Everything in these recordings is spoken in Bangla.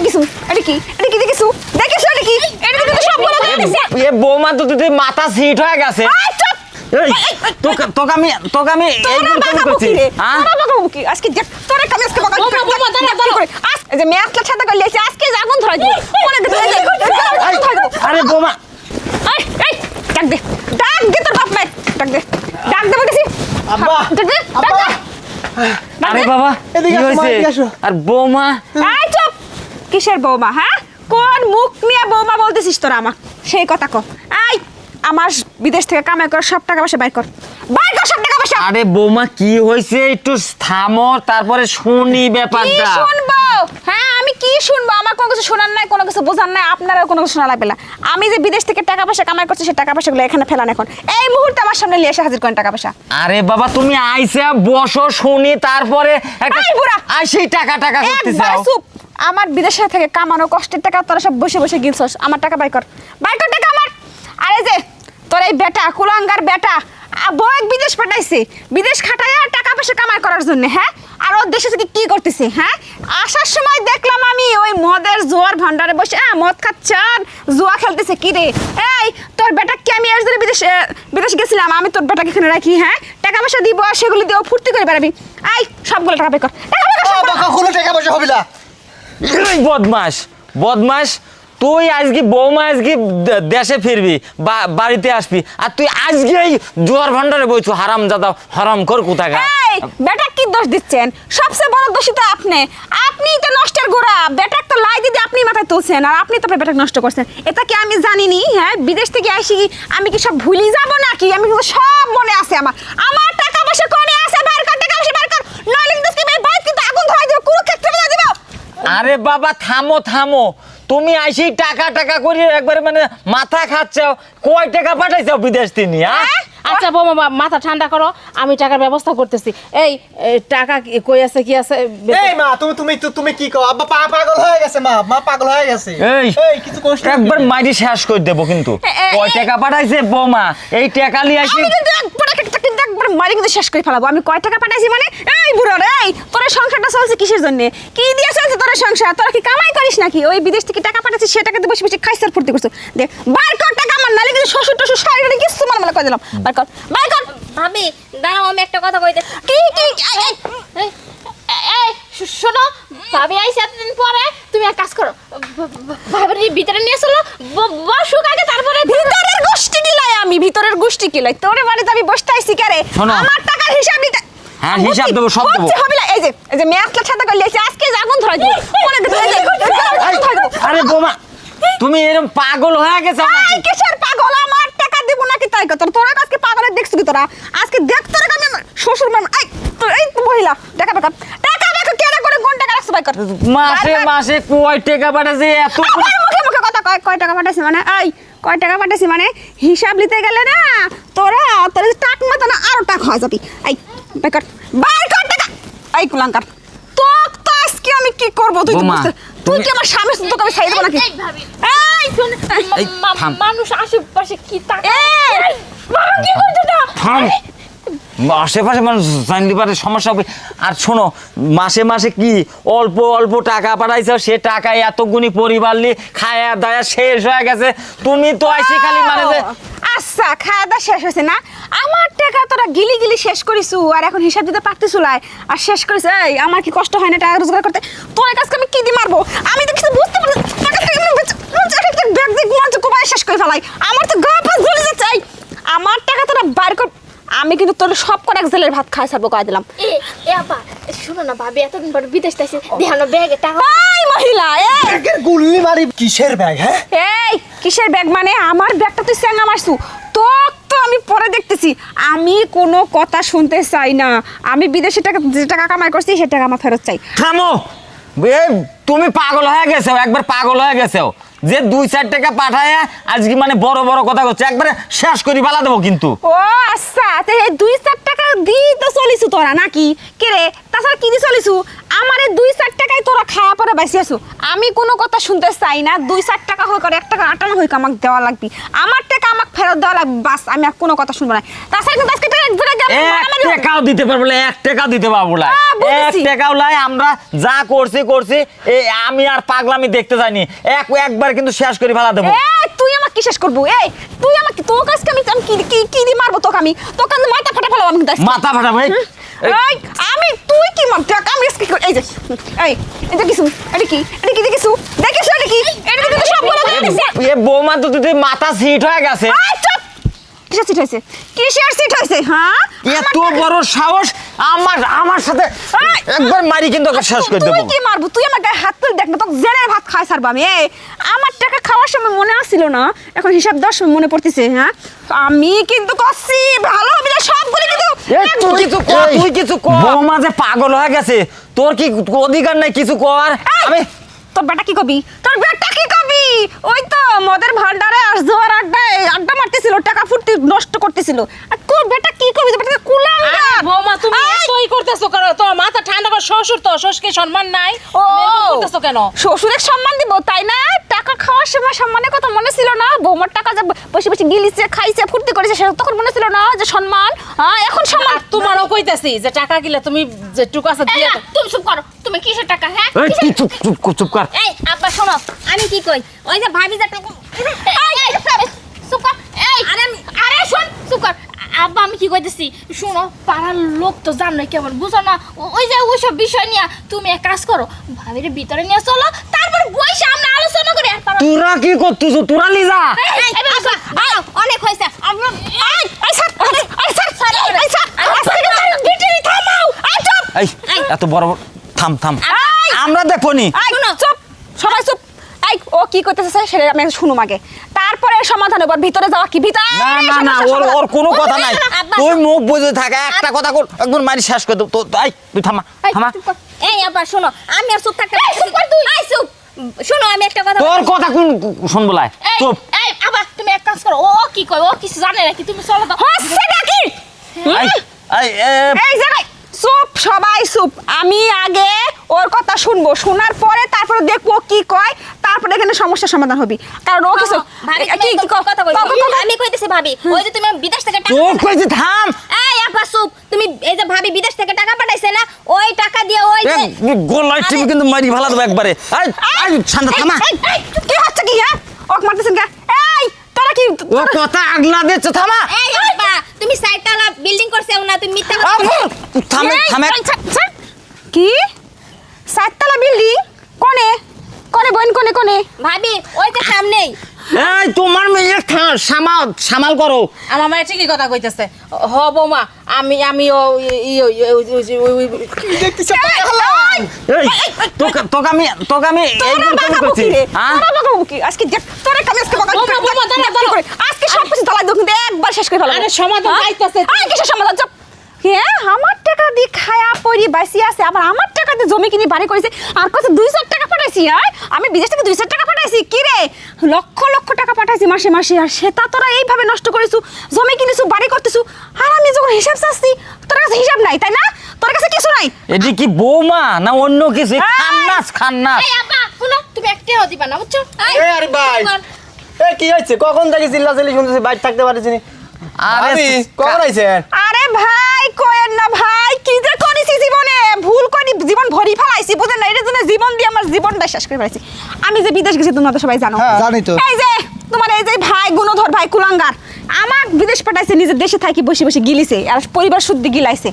কিছু এটা কি দেখিস এটা কি এটা কিন্তু সবগুলো বলে দিছে এ বৌমা তো তুই মাথা সিট হয়ে গেছে এই তোকে আমি এইগুলো কেন করছি হ্যাঁ তোরা বাবা কি আজকে দেখ তোরে কাম আজকে বাবা বৌমা দাঁড়া এই যে মেয়াতলা ছাতা করলি আজকে আগুন ধরাই দিব মনে দে আরে বৌমা এই ডাক দে তোর বাপ নাই ডাক দে বলতেছি আব্বা ডাক দে আরে বাবা এদিকে কি আসো, মা, হয়েছে এদিকে আসো। আর বৌমা এই চুপ কিসের বৌমা হ্যাঁ কোন মুখ নিয়ে বৌমা বলতেছিস তোরা আমার সেই কথা কর এই আমার বিদেশ থেকে কামাই কর সব টাকা পয়সা বাইর কর সব টাকা পয়সা আরে বৌমা কি হয়েছে একটু থামো তারপরে শুনি কি ব্যাপারটা শুনবো হ্যাঁ আমি কি শুনবো আমার কোনো কিছু শোনার নাই কোনো কিছু বোঝার নাই আপনারও কোনো কিছু শোনা লাগবে না আমি যে বিদেশ থেকে টাকা পয়সা কামাই করছি সেই টাকা পয়সাগুলো এখানে ফেলান এখন এই মুহূর্তে আমার সামনে নিয়ে এসে হাজির করেন টাকা পয়সা আরে বাবা তুমি আইসা বসো শুনি তারপরে এই বুড়া! আইসেই টাকা করতেছ একবার চুপ আমার বিদেশে থেকে কামানো কষ্টের টাকা তোরা সব বসে বসে গিলছস আমার টাকা বাইর কর টাকা আমার আরে যে তোর এই বেটা কুলাঙ্গার বেটা বউ বিদেশ পাঠাইছে বিদেশ খাটায় আর টাকা পয়সা কামাই করার জন্য হ্যাঁ আর ওর দেশে থেকে কি করতেছে হ্যাঁ আসার সময় দেখলাম আমি ওই মদের জোয়ার ভান্ডারে বসে মদ খাচ্ছেন জুয়া খেলতেছে কি রে এই তোর বেটা কি আমি আজ বিদেশ গেছিলাম আমি তোর বেটাকে এখানে রাখি হ্যাঁ টাকা পয়সা দিব আর সেগুলি দিয়েও ফুর্তি করে বেড়াবি এই সবগুলো টাকা বের কর কোনো টাকা পয়সা হবে না এই বদমাস তুই আজকে বৌমা আজকে দেশে ফিরবি বাড়িতে আসবি আর তুই আজকে এই জোয়ার ভান্ডারে বইছু হারাম দাদা হারাম কর কোথাকা এই বেটা কি দোষ দিচ্ছেন সবচেয়ে বড় দোষী তো আপনিই তো নষ্টের গোড়া বেটাক তো লাই দিতে আপনি মাথায় তুলছেন আর আপনি তো বেটাক নষ্ট করছেন এটা কি আমি জানিনি হ্যাঁ বিদেশ থেকে আসি আমি কি সব ভুলি যাব নাকি আমি কিন্তু সব মনে আছে আমার টাকা পয়সা কোনে আছে বাইর কর টাকা পয়সা বাইর কর নইলে কিন্তু কি ভাই কিন্তু আগুন ধরাই দিব পুরো ক্ষেত্রে বলে দিব আরে বাবা থামো তুমি আইসি টাকা করে একবারে মানে মাথা খাচ্ছাও কয় টাকা পাঠাইছাও বিদেশ তিনি হ্যাঁ আচ্ছা বৌমা মাথা ঠান্ডা করো আমি টাকার ব্যবস্থা করতেছি এই টাকা কই আছে কি আছে এই মা তুমি কি কও আব্বা পাগল হয়ে গেছে মা পাগল হয়ে গেছে এই কিছু কষ্ট একবার মাইরি শেষ করে দেবো কিন্তু কয় টাকা পাঠাইছে বৌমা এই টাকা নিয়ে আসি আমি কিন্তু একবার মারি কিন্তু শেষ করে ফেলাবো আমি কয় টাকা পাঠাইছি মানে এই বুড়ো রে এই তোর সংসারটা চলছে কিসের জন্য কি দিয়ে চলছে তোর সংসার তোরা কি কামাই করিস নাকি ওই বিদেশ থেকে টাকা পাঠাচ্ছিস সে টাকাতে বসে বসে খাইছার ফুর্তি করছো দেখ বার কর টাকা আমার নালে কিন্তু শ্বশুর টশুর শাড়ি কিছু মানে কই দিলাম বার কর ভাবি দাঁড়াও আমি একটা কথা কইতে কি এই শোনো ভাবি আইছে এতদিন পরে তুমি এক কাজ করো ভাবির ভিতরে নিয়ে চলো বসুক আগে তারপরে ভিতরের ভিতরের গোষ্ঠী কিলাই তোরে বাড়িতে আমি বসতে আইছি কেরে আমার টাকার হিসাব দিতে হ্যাঁ হিসাব দেবো সব দেবো হবে না এই যে মেয়াতলা ছাতা করলি আজকে আগুন ধরাই দিব মনে দে আরে বৌমা তুমি এরকম পাগল হয়ে গেছো এই কিসের পাগল আমার টাকা দিব নাকি তাই কত তোরা আজকে পাগলের দেখছ কি তোরা আজকে দেখ তোরা আমি শ্বশুর মামা এই মহিলা টাকা কেডা করে কোন টাকা রাখছ ভাই কর মাসে কয় টাকা পাঠাইছে এত মুখে কথা কয় টাকা পাঠাইছি মানে এই কয় টাকা পাঠাইছি মানে হিসাব নিতে গেলে না তোর টাক মতো না আরো টাকা হয়ে যাবি এই বেকার বাইর কর টাকা এই কুলাঙ্কার তো আজকে আমি কি করব তুই কি আমার স্বামী তোকে আমি খাই দেব নাকি এই ভাবি এই শুন মানুষ আশেপাশে কি তাকায় এই বাবা কি করছিস না থাম আশেপাশে মানুষ জানতে পারে সমস্যা হবে আর শোনো মাসে কি অল্প টাকা পাঠাইছো সে টাকায় এতগুনি পরিবার নিয়ে খায়া দায়া শেষ হয়ে গেছে তুমি তো আইসি খালি মানে যে আচ্ছা খাওয়া দাওয়া শেষ হয়েছে না আমার টাকা তোরা গিলি শেষ করিসু আর এখন হিসাব দিতে পারতেছু আর শেষ করিস এই আমার কি কষ্ট হয় না টাকা রোজগার করতে তোর কাছে আমি কি দি মারবো আমি তো কিছু বুঝতে পারছি ব্যাগ দিক মঞ্চ কোপায় শেষ করে ফেলাই আমার তো গা পাস জ্বলে যাচ্ছে আমার টাকা তোরা বাইর কর আমি কিন্তু তোর সব করে এক জেলের ভাত খাই ছাড়বো কয়ে দিলাম এ আপা শোনো না ভাবি এতদিন পর বিদেশ থেকে দেখানো ব্যাগে টাকা এই মহিলা ব্যাগের গুল্লি মারি কিসের ব্যাগ হ্যাঁ এই কিসের ব্যাগ মানে আমার ব্যাগটা তুই স্যাঙ্গা মারছু তো আমি পরে দেখতেছি আমি কোনো কথা শুনতে চাই না আমি বিদেশে যে টাকা কামাই করছি সে টাকা আমার ফেরত চাই থামো তুমি পাগল হয়ে গেছো একবার পাগল হয়ে গেছো যে 2-4 টাকা পাঠায় আজকে মানে বড় বড় কথা করছে, একবারে শেষ করি পালা দেবো কিন্তু। ও আচ্ছা, তে এই 2-4 টাকা দি তো চলিছু তোরা নাকি কে রে? তাছাড়া কি দি চলিছু? আমারে 2-4 টাকায় তোরা খাওয়া পরে বেশি আছু। আমি কোনো কথা শুনতে চাই না। 2-4 টাকা হোক আর 1 টাকা 58 হোক আমাকে দেওয়া লাগবে। আমার টাকা আমাকে ফেরত দেওয়া লাগবে, বাস। আমি আর কোনো কথা শুনবো না। তাছাড়া কিন্তু আজকে টাকা একজনে গেল 1 টাকাও দিতে পারবো না, 1 টাকাও দিতে পারবো না। বুঝেছি। 1 টাকাও লাই, আমরা যা করছি এই আমি আর পাগলামি দেখতে যাইনি, একবার কিন্তু শেষ করি ফেলা দেবো। এই তুই আমাকে কি শেষ করবো? এই তুই আমাকে তোর কাছে আমি কি দি মারবো তোকে? আমি তোকে মাথা ফাটা ফেলাবো আমি কিন্তু আজকে। মাথা ফাটাবো এই। এই আমি তুই কি মার দেখ আমি আজকে কি এই যে এই এটা কিছু এটা কি দেখিস এটা কি এটা তো সব বলে দিছে। এ বৌমা তো তুই মাথা সিট হয়ে গেছে। এই চুপ! কিসের সিট হয়েছে? কিসের সিট হয়েছে? হ্যাঁ এত বড় সাহস আমার সাথে একবার মারি কিন্তু ওকে শেষ করে দেবো। তুই কি মারবো? তুই আমার গায়ে হাত তুলে দেখ না, তোকে জেলের ভাত খাই ছাড়বো আমি। এই আমার টাকা খাওয়ার সময় মনে আসছিল না, এখন হিসাব দেওয়ার সময় মনে পড়তেছে। হ্যাঁ আমি কিন্তু করছি ভালো হবে না সবগুলো কিন্তু তুই কিছু কর। বৌমা যে পাগল হয়ে গেছে, তোর কি অধিকার নাই কিছু কর? আমি তোর বেটা কি কবি? তোর বেটা কি কবি? ওই তো মদের ভান্ডারে আর জোয়ার আড্ডা মারতেছিল, টাকা ফুর্তি নষ্ট করতেছিল। আর তোর বেটা কি কবি? তোর বেটা কুলাঙ্গা। আরে বৌমা তুমি এই! এতই করতেছো কেন? তোমার মাথা ঠান্ডা কর। শ্বশুর তো, শ্বশুরকে সম্মান নাই। ও তুমি এরকম করতেছো কেন? শ্বশুরের সম্মান দিব তাই না? টাকা খাওয়ার সময় সম্মানের কথা মনে ছিল না? বৌমার টাকা যে বসে বসে গিলিছে খাইছে ফুর্তি করেছে সেটা তখন মনে ছিল না যে সম্মান? হ্যাঁ এখন সম্মান। আর তোমারও কইতাছি যে টাকা গিলে তুমি যে টুকু আছে এই দিয়ে না, তুমি চুপ করো। তুমি কিসের টাকা? হ্যাঁ এই তুই চুপ কর। এই আব্বা শোনো, আমি কি কই? ওই যে ভাবি যে টাকা চুপ কর। এই আরে শোন, চুপ কর। আব্বা আমি কি কইতেছি শুনো, পাড়ার লোক তো জানো কেমন, বুঝো না? ওই যে ওইসব বিষয় নিয়ে তুমি এক কাজ করো, ভাবির ভিতরে নিয়ে চলো, তারপর বসে আমরা আলোচনা করি। আর পাড়ার তোরা কি করতেছ? তোরা লিজা অনেক হয়েছে। এই এত বড় থাম আমরা দেখো নি। চুপ, সবাই চুপ। এই ও কি করতেছে সেটা আমি শুনুম আগে, তারপরে সমাধান হবে। ভিতরে যাওয়া কি ভিতরে? না ওর কোনো কথা নাই। তুই মুখ বুঝে থাকা, একটা কথা কর একদম মারি শেষ করে দেব। তো তুই থামা। এই আব্বা শোনো, আমি আর চুপ থাকতে চুপ শোনো, আমি একটা কথা তোর কথা কোন শুনবো লাই? চুপ। এই আব্বা তুমি এক কাজ করো, ও কি কয়? ও কিছু জানে নাকি? তুমি চলো তো। হচ্ছে নাকি? এই এই জায়গায় চুপ, সবাই চুপ। আমি আগে ওর কথা শুনবো, শোনার পরে তারপরে দেখবো কি কয়, তারপরে এখানে সমস্যার সমাধান হবে। কারণ ও কিছু ভাবি কি কথা কই? আমি কইতেছি ভাবি, ওই যে তুমি বিদেশ থেকে টাকা চুপ কইছি থাম। এই আপা চুপ, তুমি এই যে ভাবি বিদেশ থেকে টাকা পাঠাইছে না, ওই টাকা দিয়ে ওই যে গোলায় টিপে কিন্তু মারি ভালো দেবো একবারে। এই শান্ত থামা। কি হচ্ছে কি? হ্যাঁ ওক মারতেছেন কে? এই তোরা কি ও কথা আগলা দিচ্ছে, থামা। এই আপা তুমি সাইডটালা বিল্ডিং করছেও না, তুমি মিথ্যা থামে কি? 7 তলা বিল্ডিং? কোনে বোন কোনে? ভাবি ওই তো সামনেই। এই তোমার মেয়ে সামাল করো। আমার মায়ের ঠিকই কথা কইতেছে। হ বৌমা, আমি দেখতেছ তোকে আমি এইরকম কেন করছি? হ্যাঁ? আজকে তোরে কাছে আজকে বকা বৌমা, বৌমা, দাঁড়া, দাঁড়া। আজকে সব কিছু জ্বালাই দাও কিন্তু একবার শেষ করে ফেলাবো। আরে সমাধান পাইতাছে। আরে কিসের সমাধান? চুপ। হ্যাঁ আমার টাকা দিয়ে খায়া পরি বাইসি আছে, আবার আমার টাকা দিয়ে জমি কিনে বাড়ি করেছে, আর কত 2-4 টাকা পাঠাইছি। আর আমি বিদেশ থেকে 2-4 টাকা পাঠাইছি। কি রে, লক্ষ টাকা পাঠাইছি মাসে আর সেটা তোরা এইভাবে নষ্ট করেছু, জমি কিনেছু, বাড়ি করতেছু। আর আমি যখন হিসাব চাচ্ছি তোর কাছে হিসাব নাই, তাই না? তোর কাছে কিছু নাই। এটি কি বৌমা না অন্য কিছু? খান্নাস। এই আপা শুনো, তুমি একটাও দিবা না, বুঝছো? এই আরে ভাই, এই কি হচ্ছে? কখন থেকে চিল্লাচিল্লি শুনতেছি, বাইরে থাকতে পারছি না। ভাবি কখন আইছেন? আরে ভাই কয়েন না ভাই, কি যে করেছি জীবনে, ভুল করে জীবন ভরি ফেলাইছি, বুঝেন না? এটার জন্য জীবন দিয়ে আমার জীবনটা শেষ করে ফেলাইছি। আমি যে বিদেশ গেছি তোমরা তো সবাই জানো। হ্যাঁ জানি তো। এই যে তোমার এই যে ভাই গুণধর ভাই কুলাঙ্গার আমার বিদেশ পাঠাইছে, নিজের দেশে থাকি বসে বসে গিলিছে আর পরিবার শুদ্ধি গিলাইছে।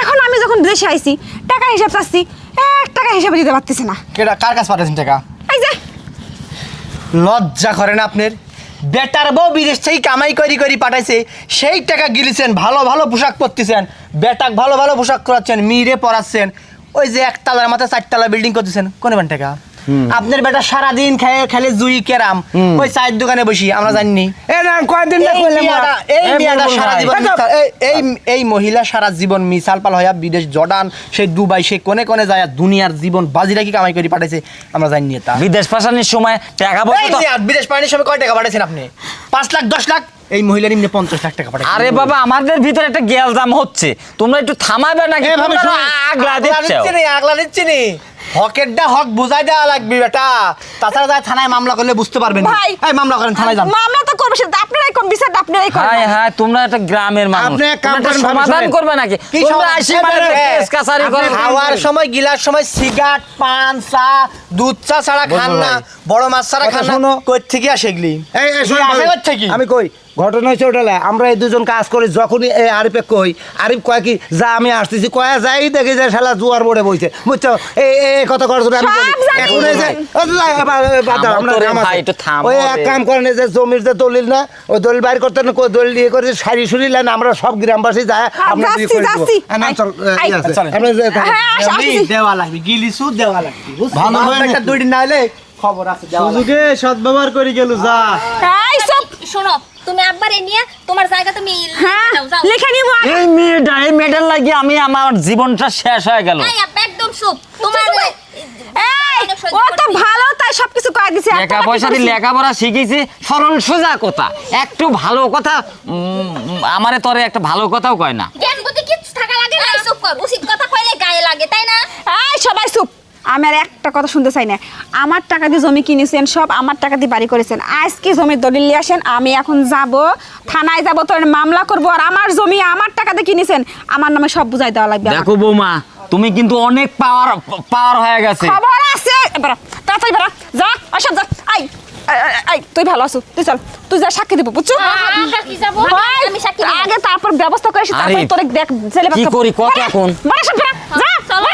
এখন আমি যখন দেশে আইছি টাকা হিসাব চাচ্ছি, 1 টাকা হিসাবে দিতে পারতেছে না। কেডা কার কাছে পাঠাইছেন টাকা? এই যে লজ্জা করেন আপনার? বেটার বউ বিদেশ থেকে কামাই করি পাঠাইছে, সেই টাকা গিলিছেন, ভালো পোশাক পরতেছেন, বেটাক ভালো পোশাক করাচ্ছেন, মিরে পরাচ্ছেন, ওই যে 1 তলার মাথায় 4 তলা বিল্ডিং করতেছেন, কোন টাকা? আপনার বেটা সারাদিন খেলে জুই কেরাম ওই চায়ের দোকানে বসি আমরা জানি কয়দিন না কইলাম এই মেয়েটা সারা জীবন এই মহিলা সারা জীবন মিসাল পাল হইয়া বিদেশ জর্ডান সেই দুবাই সেই কোনে কোনে যায় দুনিয়ার জীবন বাজিরা কি কামাই করে পাঠাইছে আমরা জানি তা বিদেশ পাঠানোর সময় টাকা পয়সা তো বিদেশ পাঠানোর সময় কয় টাকা পাঠাইছেন আপনি 5 লাখ 10 লাখ এই মহিলার এমনি 50 লাখ টাকা পাঠাইছেন আরে বাবা আমাদের ভিতরে একটা গ্যালজাম হচ্ছে তোমরা একটু থামাবে নাকি তোমরা আগলা দিচ্ছ আগলা দিচ্ছি নি হকেরটা হক বুঝাই দেওয়া লাগবে বেটা তাছাড়া যায় থানায় মামলা করলে বুঝতে পারবেন ভাই এই মামলা করেন থানায় যান মামলা তো করবে সেটা আপনারাই কোন বিচারটা আপনারাই হাই করেন হাই তোমরা একটা গ্রামের মানুষ আপনি এক কাম তোমরা একটা করেন, ভাবি, সমাধান শোনেন। করবে নাকি কি তোমরা সমাধান? আসি মানে কেস কাছারি আপনি করো খাওয়ার সময় গিলার সময় সিগারেট পান চা দুধ চা ছাড়া খান না বড় মাছ ছাড়া খান না শোনো। কই থেকে আসে এগুলি এই শোন আসে ভাই, কোথা থেকে? আমি কই ঘটনা হচ্ছে ওটালে আমরা এই দুজন কাজ করি যখনই এই আরিফে কই আরিফ কয় কি যা আমি আসতেছি কয়া যাই দেখি যে শালা জুয়ার বোর্ডে বইছে বুঝছো এই কথা করার জন্য আমি সব করি। জানি। এখন এই যে ও তো যাই, বাদ দাও, আমরা থামো তো রে কাম আছে। ভাই, একটু থামো ওই রে। এক কাম করেন এই যে জমির যে দলিল না ওই দলিল বাইর করতে না দলিল দিয়ে করে সারি সুরি লাইন আমরা সব গ্রামবাসী যায় আমরা যাচ্ছি, দিয়ে করে দেবো। যাচ্ছি। না, চল, আই, ইয়ে আছে। চলেন। আমরা যে হ্যাঁ এমনি দেওয়া লাগবে গিলিসু দেওয়া লাগবে ভালো হয় না। একটা দুইটা না হলে খবর আছে দেওয়া লাগবে। সুযোগে সদ্ব্যবহার করে গেল যা এই সব শোনো তুমি আব্বারে নিয়ে তোমার জায়গা তুমি হ্যাঁ যাও যাও লিখে নিব এই মেয়েটার লাগিয়ে আমি আমার জীবনটা শেষ হয়ে গেল এই আব্বা একদম চুপ তোমার এই ও তো ভালো তাই সবকিছু কয়ে দিছে টাকা পয়সা দিয়ে লেখাপড়া শিখেছি সরল সোজা কথা একটু ভালো কথা আমারে তরে একটা ভালো কথাও কয় না জ্ঞান বুদ্ধি কি থাকা লাগে না চুপ কর উচিত কথা কইলে গায়ে লাগে তাই না এই সবাই চুপ আমি আর একটা কথা শুনতে চাই না আমার টাকা দিয়ে জমি কিনেছেন সব আমার টাকা দিয়ে বাড়ি করেছেন আজকে জমির দলিল নিয়ে আসেন আমি এখন যাব থানায় যাব তোর মামলা করব আর আমার জমি আমার টাকা দিয়ে কিনেছেন আমার নামে সব বুঝাই দেওয়া লাগবে আমার। দেখো বৌমা তুমি কিন্তু অনেক পাওয়ার হয়ে গেছে খবর আছে এবার তাড়াতাড়ি বেরা যা আসা যা আই আই তুই ভালো আছো তুই চল তুই যা সাক্ষী দিব বুঝছো আমরা কি যাব ভাই, আমি সাক্ষী দেব। আগে তারপর ব্যবস্থা করিস তারপর আরে, তোরে দেখ জেলে কি করি, কত এখন? যা চলো